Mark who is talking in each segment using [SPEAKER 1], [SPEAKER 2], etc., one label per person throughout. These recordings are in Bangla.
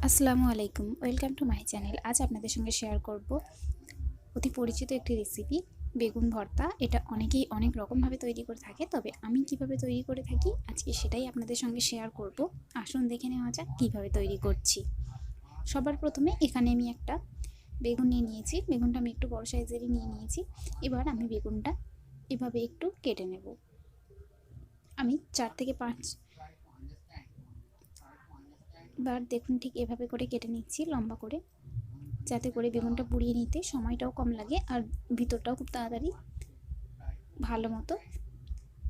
[SPEAKER 1] আসসালামু আলাইকুম, ওয়েলকাম টু মাই চ্যানেল। আজ আপনাদের সঙ্গে শেয়ার করব অতি পরিচিত একটি রেসিপি, বেগুন ভর্তা। এটা অনেকেই অনেক রকমভাবে তৈরি করে থাকে, তবে আমি কিভাবে তৈরি করে থাকি আজকে সেটাই আপনাদের সঙ্গে শেয়ার করব। আসুন দেখে নেওয়া যাক কীভাবে তৈরি করছি। সবার প্রথমে এখানে আমি একটা বেগুন নিয়ে নিয়েছি। বেগুনটা আমি একটু বড় সাইজেরই নিয়ে নিয়েছি। এবার আমি বেগুনটা এভাবে একটু কেটে নেব। আমি 4 থেকে 5 বার দেখুন ঠিক এভাবে করে কেটে নিচ্ছি লম্বা করে, যাতে করে বেগুনটা পুড়িয়ে নিতে সময়টাও কম লাগে আর ভিতরটাও খুব তাড়াতাড়ি ভালো মতো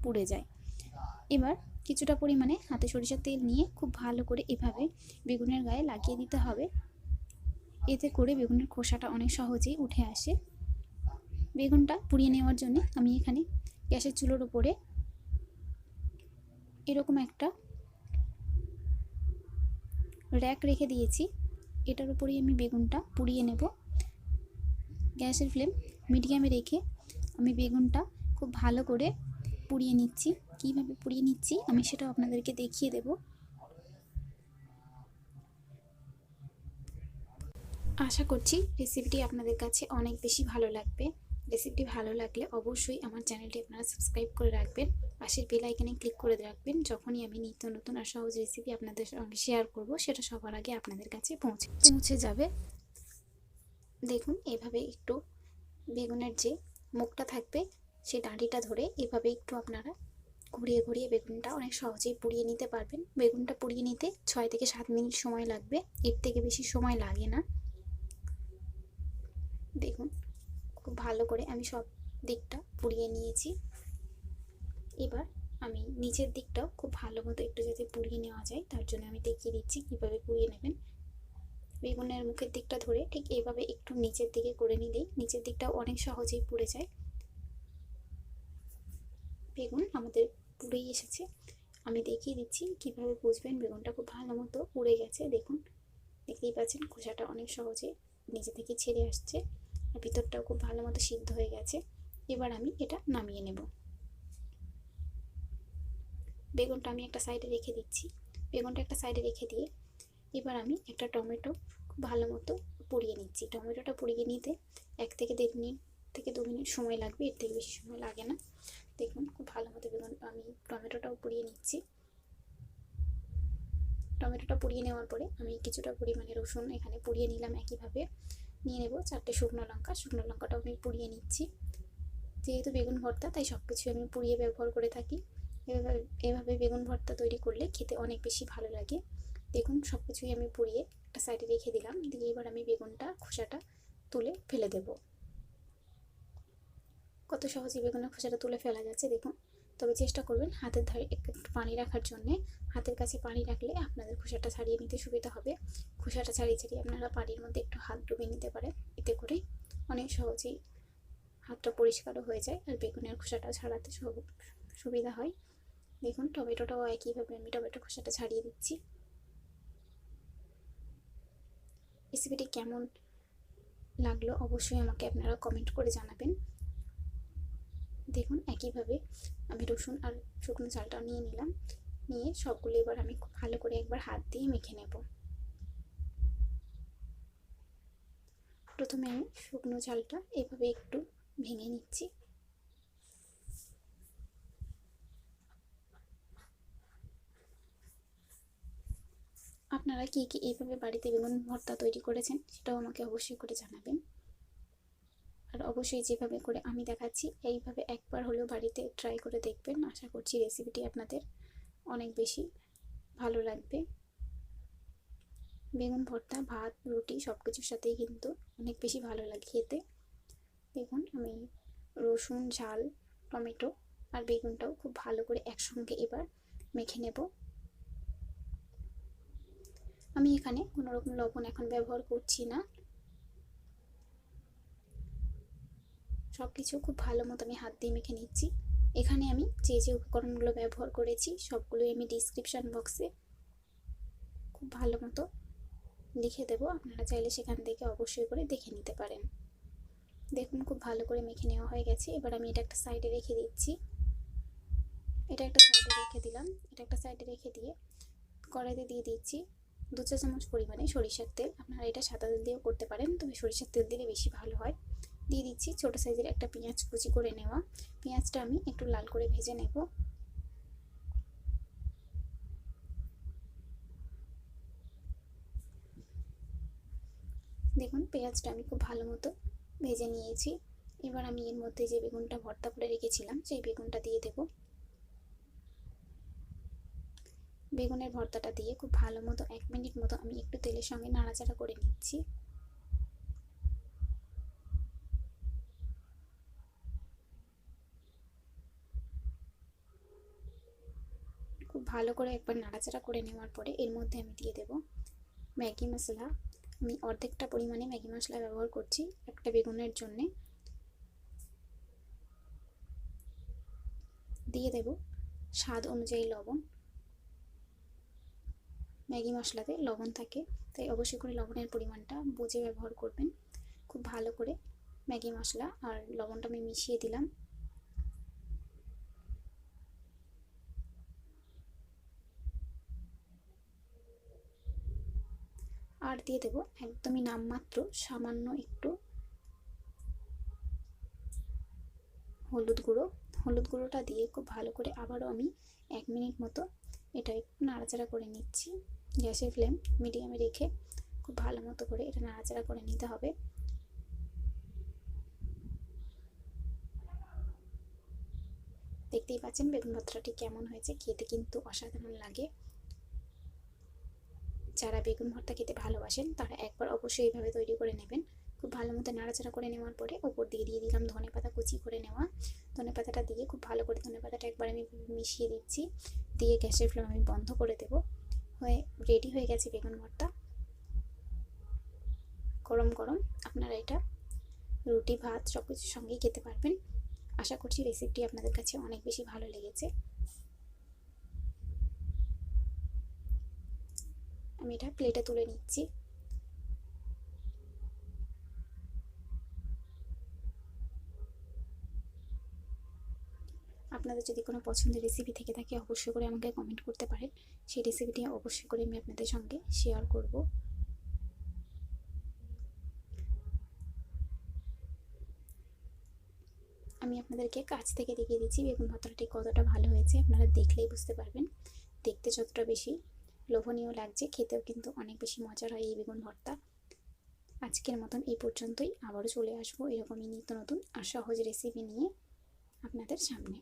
[SPEAKER 1] পুড়ে যায়। এবার কিছুটা পরিমাণে হাতে সরিষার তেল নিয়ে খুব ভালো করে এভাবে বেগুনের গায়ে লাগিয়ে দিতে হবে। এতে করে বেগুনের খোসাটা অনেক সহজেই উঠে আসে। বেগুনটা পুড়িয়ে নেওয়ার জন্য আমি এখানে গ্যাসের চুলোর উপরে এরকম একটা র্যাক রেখে দিয়েছি। এটার উপরেই আমি বেগুনটা পুড়িয়ে নেব। গ্যাসের ফ্লেম মিডিয়ামে রেখে আমি বেগুনটা খুব ভালো করে পুড়িয়ে নিচ্ছি। কীভাবে পুড়িয়ে নিচ্ছি আমি সেটাও আপনাদেরকে দেখিয়ে দেব। আশা করছি রেসিপিটি আপনাদের কাছে অনেক বেশি ভালো লাগবে। রেসিপিটি ভালো লাগলে অবশ্যই আমার চ্যানেলটি আপনারা সাবস্ক্রাইব করে রাখবেন, পাশের বেল আইকনে ক্লিক করে রাখবেন। যখনই আমি নিত্য নতুন আর সহজ রেসিপি আপনাদের সঙ্গে শেয়ার করব, সেটা সবার আগে আপনাদের কাছে পৌঁছে যাবে। দেখুন এভাবে একটু বেগুনের যে মুখটা থাকবে সেই ডাঁটিটা ধরে এভাবে একটু আপনারা ঘুরিয়ে ঘুরিয়ে বেগুনটা অনেক সহজেই পুড়িয়ে নিতে পারবেন। বেগুনটা পুড়িয়ে নিতে 6 থেকে 7 মিনিট সময় লাগবে, এর থেকে বেশি সময় লাগে না। দেখুন খুব ভালো করে আমি সব দিকটা পুড়িয়ে নিয়েছি। এবার আমি নিচের দিকটাও খুব ভালো মতো একটু যাতে পুড়িয়ে নেওয়া যায় তার জন্য আমি দেখিয়ে দিচ্ছি কীভাবে পুড়িয়ে নেবেন। বেগুনের মুখের দিকটা ধরে ঠিক এইভাবে একটু নিচের দিকে করে নিলেই নিচের দিকটাও অনেক সহজেই পুড়ে যায়। বেগুন আমাদের পুড়েই এসেছে। আমি দেখিয়ে দিচ্ছি কিভাবে বুঝবেন বেগুনটা খুব ভালো মতো পুড়ে গেছে। দেখুন দেখতেই পাচ্ছেন খোসাটা অনেক সহজে নিচে থেকে ছেড়ে আসছে আর ভিতরটাও খুব ভালো মতো সিদ্ধ হয়ে গেছে। এবার আমি এটা নামিয়ে নেব। বেগুনটা আমি একটা সাইডে রেখে দিচ্ছি। বেগুনটা একটা সাইডে রেখে দিয়ে এবার আমি একটা টমেটো খুব ভালো মতো পুড়িয়ে নিচ্ছি। টমেটোটা পুড়িয়ে নিতে 1 থেকে 1.5 মিনিট থেকে 2 মিনিট সময় লাগবে, এর থেকে বেশি সময় লাগে না। দেখুন খুব ভালো মতো আমি টমেটোটাও পুড়িয়ে নিচ্ছি। টমেটোটা পুড়িয়ে নেওয়ার পরে আমি কিছুটা পরিমাণে রসুন এখানে পুড়িয়ে নিলাম। একইভাবে নিয়ে নেব 4টে শুকনো লঙ্কা। শুকনো লঙ্কাটাও আমি পুড়িয়ে নিচ্ছি। যেহেতু বেগুন ভর্তা তাই সব কিছু আমি পুড়িয়ে ব্যবহার করে থাকি। এভাবে বেগুন ভর্তা তৈরি করলে খেতে অনেক বেশি ভালো লাগে। দেখুন সব কিছুই আমি পুড়িয়ে একটা সাইডে রেখে দিলাম। দিয়ে এবার আমি বেগুনটা খোসাটা তুলে ফেলে দেব। কত সহজে বেগুনের খোসাটা তুলে ফেলা যাচ্ছে দেখুন। তবে চেষ্টা করবেন হাতের ধারে একটু পানি রাখার জন্যে। হাতের কাছে পানি রাখলে আপনাদের খোসাটা ছাড়িয়ে নিতে সুবিধা হবে। খোসাটা ছাড়িয়ে ছাড়িয়ে আপনারা পানির মধ্যে একটু হাত ডুবিয়ে নিতে পারেন, এতে করে অনেক সহজেই হাতটা পরিষ্কারও হয়ে যায় আর বেগুনের খোসাটাও ছাড়াতে সুবিধা হয়। দেখুন টমেটোটাও একইভাবে আমি টমেটো খোসাটা ছাড়িয়ে দিচ্ছি। রেসিপিটি কেমন লাগলো অবশ্যই আমাকে আপনারা কমেন্ট করে জানাবেন। দেখুন একইভাবে আমি রসুন আর শুকনো ঝালটাও নিয়ে নিলাম। নিয়ে সবগুলো এবার আমি খুব ভালো করে একবার হাত দিয়ে মেখে নেব। প্রথমে আমি শুকনো ঝালটা এভাবে একটু ভেঙে নিচ্ছি। আপনারা কি কি এইভাবে বাড়িতে বেগুন ভর্তা তৈরি করেছেন সেটাও আমাকে অবশ্যই করে জানাবেন। আর অবশ্যই যেভাবে করে আমি দেখাচ্ছি এইভাবে একবার হলেও বাড়িতে ট্রাই করে দেখবেন। আশা করছি রেসিপিটি আপনাদের অনেক বেশি ভালো লাগবে। বেগুন ভর্তা ভাত রুটি সব কিছুর সাথেই কিন্তু অনেক বেশি ভালো লাগে খেতে। দেখুন আমি রসুন ঝাল টমেটো আর বেগুনটাও খুব ভালো করে একসঙ্গে এবার মেখে নেব। আমি এখানে কোনো রকম লবণ এখন ব্যবহার করছি না। সব কিছু খুব ভালো মতো আমি হাত দিয়ে মেখে নিচ্ছি। এখানে আমি যে যে উপকরণগুলো ব্যবহার করেছি সবগুলোই আমি ডিসক্রিপশান বক্সে খুব ভালো মতো লিখে দেব, আপনারা চাইলে সেখান থেকে অবশ্যই করে দেখে নিতে পারেন। দেখুন খুব ভালো করে মেখে নেওয়া হয়ে গেছে। এবার আমি এটা একটা সাইডে রেখে দিচ্ছি। এটা একটা সাইডে রেখে দিলাম। এটা একটা সাইডে রেখে দিয়ে কড়াইতে দিয়ে দিচ্ছি 2 চা চামচ পরিমাণে সরিষার তেল। আপনারা এটা সাদা তেল দিয়েও করতে পারেন, তবে সরিষার তেল দিলে বেশি ভালো হয়। দিয়ে দিচ্ছি ছোটো সাইজের একটা পেঁয়াজ কুচি করে নেওয়া। পেঁয়াজটা আমি একটু লাল করে ভেজে নেব। দেখুন পেঁয়াজটা আমি খুব ভালো মতো ভেজে নিয়েছি। এবার আমি এর মধ্যে যে বেগুনটা ভর্তা করে রেখেছিলাম সেই বেগুনটা দিয়ে দেব। বেগুনের ভর্তাটা দিয়ে খুব ভালো মতো 1 মিনিট মতো আমি একটু তেলের সঙ্গে নাড়াচাড়া করে নিচ্ছি। খুব ভালো করে একবার নাড়াচাড়া করে নেওয়ার পরে এর মধ্যে আমি দিয়ে দেব ম্যাগি মশলা। আমি অর্ধেকটা পরিমাণে ম্যাগি মশলা ব্যবহার করছি একটা বেগুনের জন্যে। দিয়ে দেব স্বাদ অনুযায়ী লবণ। ম্যাগি মশলাতে লবণ থাকে, তাই অবশ্যই করে লবণের পরিমাণটা বুঝে ব্যবহার করবেন। খুব ভালো করে ম্যাগি মশলা আর লবণটা আমি মিশিয়ে দিলাম। আর দিয়ে দেব একদমই নামমাত্র সামান্য একটু হলুদ গুঁড়ো। হলুদ গুঁড়োটা দিয়ে খুব ভালো করে আবারও আমি 1 মিনিট মতো এটা একটু নাড়াচাড়া করে নিচ্ছি। গ্যাসের ফ্লেম মিডিয়ামে রেখে খুব ভালো মতো করে এটা নাড়াচাড়া করে নিতে হবে। দেখতেই পাচ্ছেন বেগুন ভর্তাটি কেমন হয়েছে, খেতে কিন্তু অসাধারণ লাগে। যারা বেগুন ভর্তা খেতে ভালোবাসেন তারা একবার অবশ্যই এইভাবে তৈরি করে নেবেন। খুব ভালো মতো নাড়াচাড়া করে নেওয়ার পরে ওপর দিয়ে দিলাম ধনেপাতা কুচি করে নেওয়া। ধনেপাতাটা দিয়ে খুব ভালো করে ধনেপাতাটা একবার আমি মিশিয়ে দিচ্ছি। দিয়ে গ্যাসের ফ্লেম আমি বন্ধ করে দেব। রেডি হয়ে গেছে বেগুন ভর্তা। গরম গরম আপনারা এটা রুটি ভাত সব কিছুর সঙ্গেই খেতে পারবেন। আশা করছি রেসিপিটি আপনাদের কাছে অনেক বেশি ভালো লেগেছে। আমি এটা প্লেটে তুলে নিচ্ছি। আপনাদের যদি কোনো পছন্দের রেসিপি থেকে থাকে অবশ্যই করে আমাকে কমেন্ট করতে পারেন। সেই রেসিপিটি অবশ্যই করে আমি আপনাদের সঙ্গে শেয়ার করব। আমি আপনাদেরকে কাছ থেকে দেখিয়ে দিচ্ছি বেগুন ভর্তাটি কতটা ভালো হয়েছে। আপনারা দেখলেই বুঝতে পারবেন। দেখতে যতটা বেশি লোভনীয় লাগছে, খেতেও কিন্তু অনেক বেশি মজার হয় এই বেগুন ভর্তা। আজকের মতন এই পর্যন্তই। আবারও চলে আসবো এরকমই নিত্য নতুন আর সহজ রেসিপি নিয়ে আপনাদের সামনে।